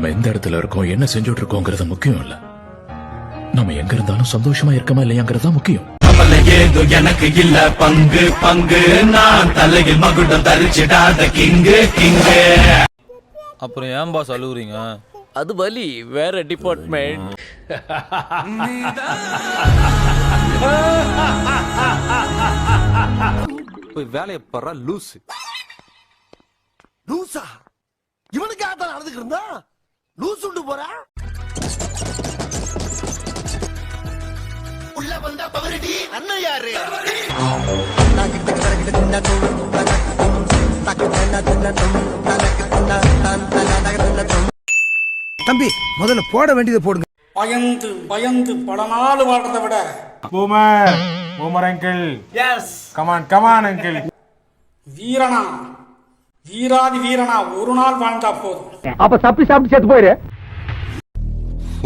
நம்ம எந்த இடத்துல இருக்கோம், என்ன செஞ்சுட்டு இருக்கோங்கிறது முக்கியம் இல்ல, நம்ம எங்க இருந்தாலும் சந்தோஷமா இருக்கமா இல்லையாங்கிறது தான் முக்கியம். ஏதோ எனக்கு இல்ல பங்கு பங்கு, நான் தலையில் மகுடம் தரிச்சிடாத கிங்கு கிங்கு. அப்புறம் ஏன் பாஸ் அழுகுறீங்க? அது வலி, வேற டிபார்ட்மெண்ட். போய் வேலையை படுறா லூசு. லூசா? இவனுக்கு ஆத்தான் நடந்துக்கு இருந்தா லூஸ் உண்டு போறா. உள்ள வந்தா பவரடி அண்ணன் யாரு? தம்பி முதல்ல போட வேண்டியதை போடுங்க. பயந்து பயந்து பல நாள் வாழ்றதை விட boomer uncle. Yes come on uncle. வீரனா, வீராதி வீரனா ஒரு நாள் வாழ்ந்தா போதும். அப்ப தப்பி சாப்பிட்டு செத்து போயிரு.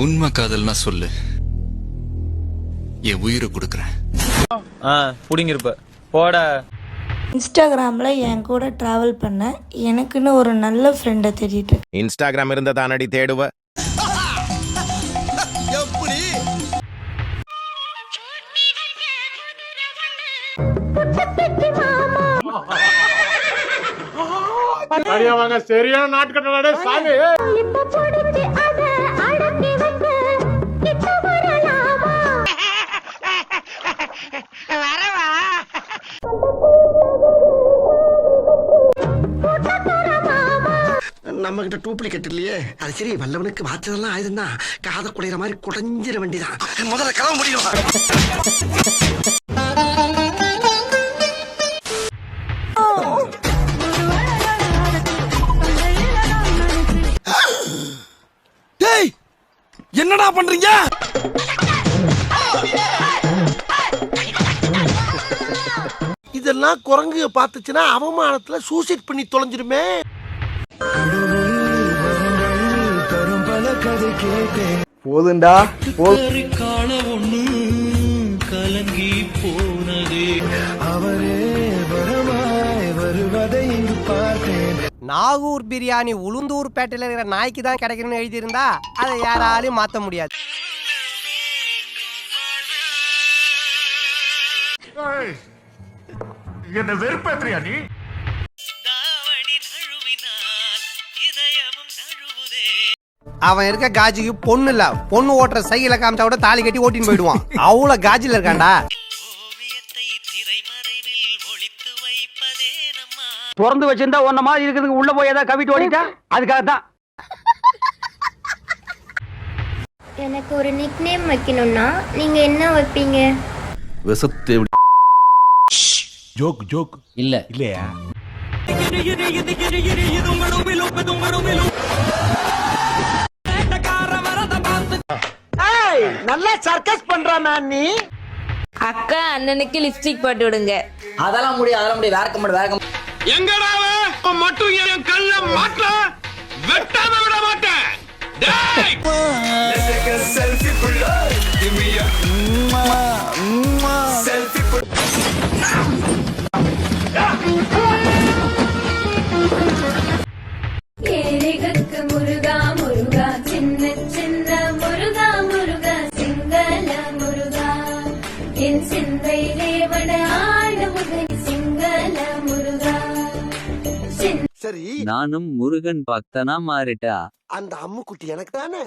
உண்மை காதல்னா சொல்லு, என் உயிரை கொடுக்குறேன். புடிங்கிருப்ப போட. இன்ஸ்டாகிராமில் என் கூட ட்ராவல் பண்ண எனக்குன்னு ஒரு நல்ல ஃப்ரெண்டை தேடிட்டு. இன்ஸ்டாகிராம் இருந்த தானடி தேடுவ. எப்படி சரியான நாட்டுக்கட்டே சாமி. நம்ம கிட்ட டூப்ளிகேட் இல்லையே. அது சரி, வல்லவனுக்கு வாச்சதெல்லாம் ஆயுதம் தான். காத குடையிற மாதிரி குடைஞ்சிட வேண்டிதான். முதல்ல கிளம்ப முடியும். டேய் என்னடா பண்றீங்க? இதெல்லாம் குரங்கு பார்த்துச்சுன்னா அவமானத்துல சூசைட் பண்ணி தொலைஞ்சிருமே. போதுண்டா கால ஒண்ணு கலங்கி போனதே, அவரே வரமாய் வருவதை இங்கு பார்த்தேன். நாகூர் பிரியாணி உளுந்தூர் பேட்டையில இருக்கிற நாய்க்கு தான் கிடைக்கணும்னு எழுதியிருந்தா அதை யாராலையும் மாத்த முடியாது. என்ன வெறுப்பேற்றியா நீ? அவன் இருக்க காஜிக்கு பொண்ணு இல்ல, பொண்ணு ஓட்டுற சைக்கிள காமிச்சா கூட தாலி கட்டி ஓட்டின்னு போயிடுவான். அவ்வளவு காஜில இருக்காண்டா. பிறந்து வச்சிருந்தா ஒன்ன மாதிரி இருக்கிறதுக்கு உள்ள போய் ஏதாவது கவிட்டு ஓடிட்டா அதுக்காக தான். எனக்கு ஒரு நிக் நேம் வைக்கணும்னா நீங்க என்ன வைப்பீங்க? விசத்து ஜோக் ஜோக் இல்ல இல்லையா? நல்லா சர்க்கஸ் பண்றானா நீ? அக்கா அண்ணனுக்கு லிப்ஸ்டிக் போட்டு விடுங்க. அதெல்லாம் முடியும் வேற எங்கடா மட்டும் என் கல்ல மாட்ட வெட்டாம விட மாட்டேன். செல்ஃபி புள்ள கிமியா செல்ஃபி ஏரிகக்கு முருகா முருகா சின்ன சின்ன முருகா முருகா சிங்கள முருகா என் சிந்தையிலே வட ஆளுமுகன் சிங்கள முருகா. சரி, நானும் முருகன் பக்தனா மாறிட்டா. அந்த அம்மு குட்டி எனக்கு தானே.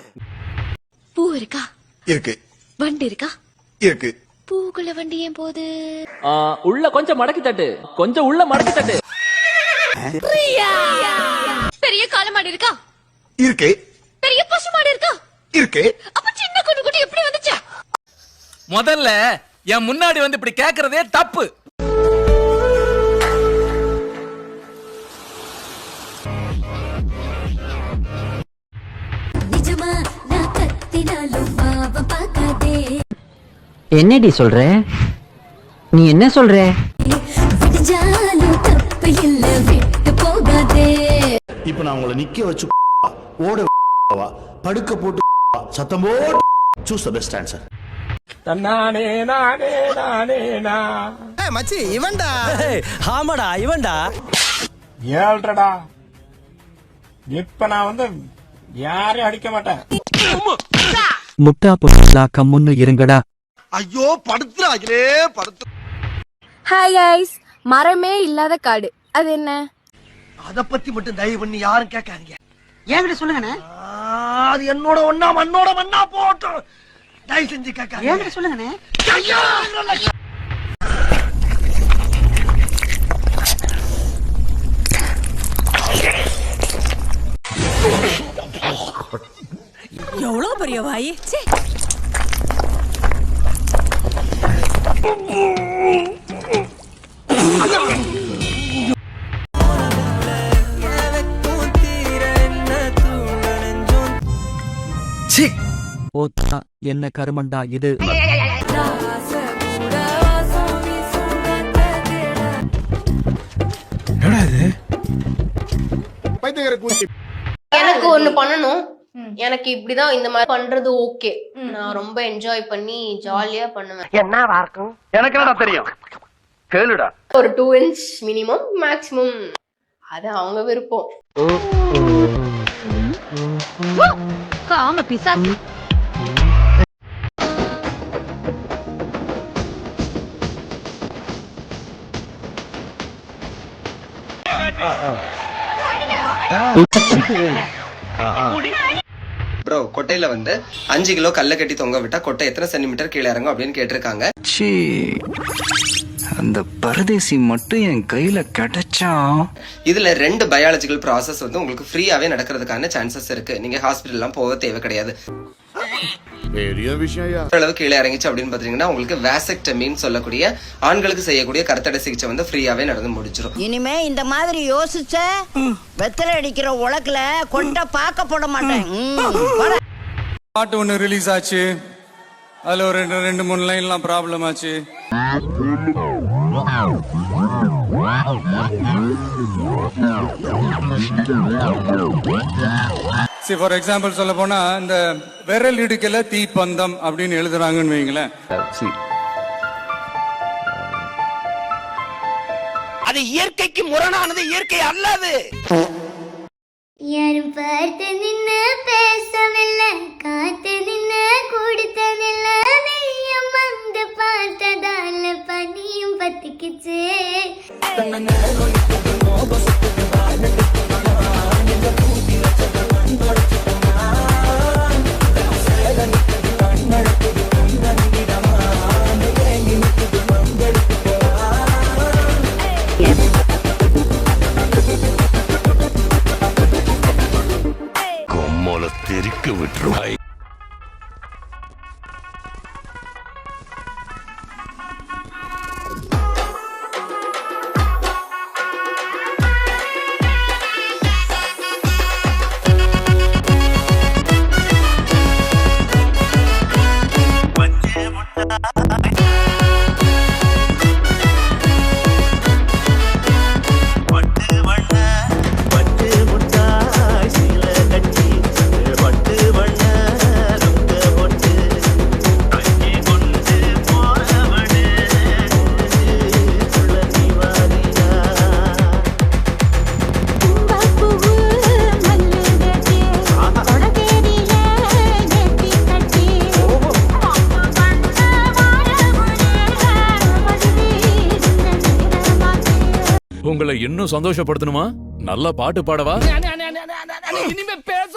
பூ இருக்கா? இருக்கு. வண்டி இருக்கா? இருக்கு. பூக்குள்ள வண்டி ஏன் போகுது? உள்ள கொஞ்சம் மடக்கி தட்டு, கொஞ்சம் உள்ள மடக்கி தட்டு. பெரிய காளமாடு இருக்கா? இருக்கு. பெரிய பசு மாடு இருக்கா? இருக்கு. அப்ப சின்ன குட்டி குட்டி எப்படி வந்துச்சு? முதல்ல என் முன்னாடி வந்து இப்படி கேக்குறதே தப்பு. என்னடி சொல்ற? நீ என்ன சொல்ற? இப்ப நான் உங்களை நிக்க வச்சு ஓட படுக்க போட்டு சத்தம் போட்டு சூஸ் தி பெஸ்ட் ஆன்சர். நானே நானே நானே நா. மச்சி இவன்டா. ஆமாடா இவன்டா. ஏழ்றடா. இப்ப நான் வந்து யாரையும் அடிக்க மாட்டேன். முட்டா பொட்டா கம்முன்னு இருங்கடா. ஐயோ படுத்துறாங்களே படுத்து. ஹாய் கைஸ், மரமே இல்லாத காடு அது என்ன? அத பத்தி மட்டும் தயவு பண்ணி யாரும் கேட்காதீங்க. என்கிட்ட சொல்லுங்கண்ணே. அது என்னோட ஒண்ணா மண்ணோட மண்ணா போட்டோம். தயவு செஞ்சு கேட்காதீங்க. என்கிட்ட சொல்லுங்கண்ணே. எவ்வளவு பெரிய வாய். ஓத்தா என்ன கருமண்டா இது. எனக்கு ஒண்ணு பண்ணணும். எனக்கு இப்படிதான் இந்த மாதிரி பண்றது ஓகே. நான் ரொம்ப என்ஜாய் பண்ணி ஜாலியா பண்ணுவேன். என்னவா இருக்கும் எனக்கு என்னடா தெரியும், கேளுடா. ஒரு 2 inch மினிமம், மேக்ஸிமம் அது அவங்க விருப்பம். பிசாசு. ப்ரோ கொட்டையில வந்து 5 கிலோ கல்ல கட்டி தொங்க விட்டா கொட்டை எத்தனை சென்டிமீட்டர் கீழே இறங்கும் அப்படின்னு கேட்டிருக்காங்க. அந்த பரதேசி மட்டும் என் கையில கிடைச்சா. இதுல 2 பயாலஜிக்கல் ப்ராசஸ் வந்து உங்களுக்கு ஃப்ரீயாவே நடக்கிறதுக்கான சான்சஸ் இருக்கு. நீங்க ஹாஸ்பிட்டல் எல்லாம் போக தேவை கிடையாது. அளவு கீழே இறங்கிச்சு அப்படின்னு பாத்தீங்கன்னா உங்களுக்கு வேசெக்டமின்னு சொல்லக்கூடிய ஆண்களுக்கு செய்யக்கூடிய கருத்தடை சிகிச்சை வந்து ஃப்ரீயாவே நடந்து முடிச்சிடும். இனிமே இந்த மாதிரி யோசிச்ச வெத்தலை அடிக்கிற உலக்குல கொண்ட பாக்க போட மாட்டேன். பாட்டு ஒண்ணு ரிலீஸ் ஆச்சு. அதுல ஒரு 2-3 லைன்லாம் ப்ராப்ளம் ஆச்சு. சரி, ஃபார் எக்ஸாம்பிள் சொல்ல போனா இந்த விரல் இடுக்கல தீப்பந்தம் அப்படின்னு எழுதுறாங்கன்னு வைங்களேன். அது இயற்கைக்கு முரணானது, இயற்கை அல்லது. யாரும் பார்த்து நின்னு பேசவில்லை, காத்து நின்னு கொடுத்ததில்லை, நீயும் வந்து பார்த்ததால பனியும் பத்திக்குச்சு. தெரிக்க விட்டுருவாய். உங்களை இன்னும் சந்தோஷப்படுத்தணுமா? நல்ல பாட்டு பாடவா? இனிமே பேச